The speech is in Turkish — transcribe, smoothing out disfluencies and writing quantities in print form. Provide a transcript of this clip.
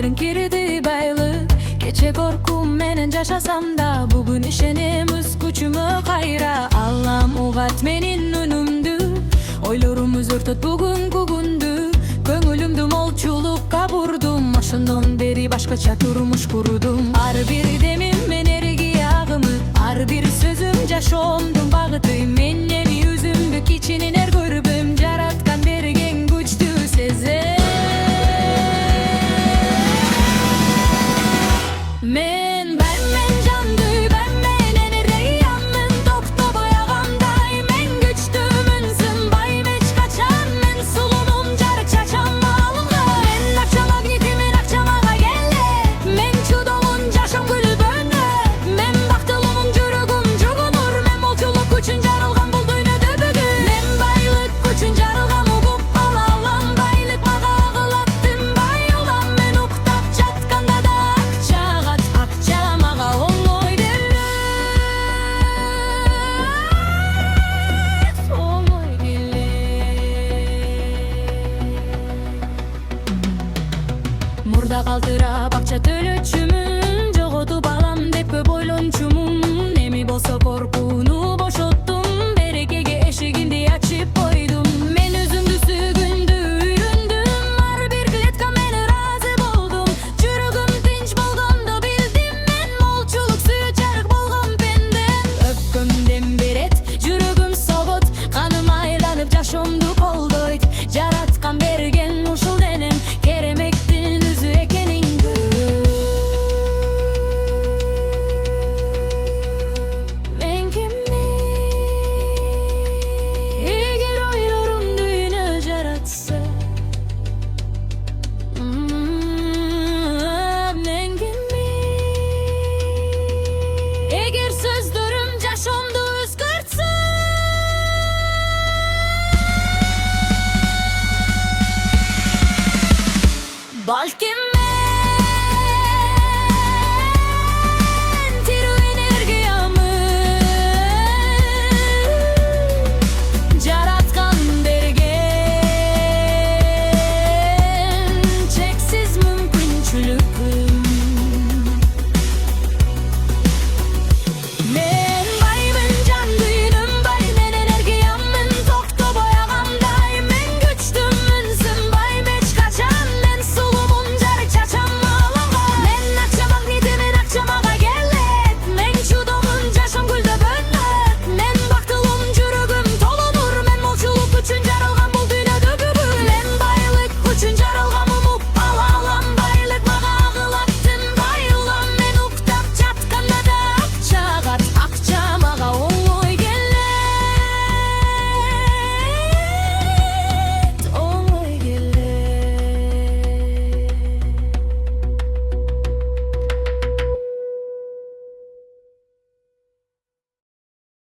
Kalbin kirdi baylık. Geçe korkum menen yaşasam da, bugün işenim öz gücümü kayra. Allah'ım ugat menin önümdü, oylarımız örtüt bugün gündü. Köngülümdü molçulukka burdum, oşundan beri başkaça turmuş kurudum. Ar bir demim enerji ağımı, ar bir sözüm jaşomdun bağıtı. Menem yüzümdük içinin her görübüm, jaratkan bergen güçtü sezem. Men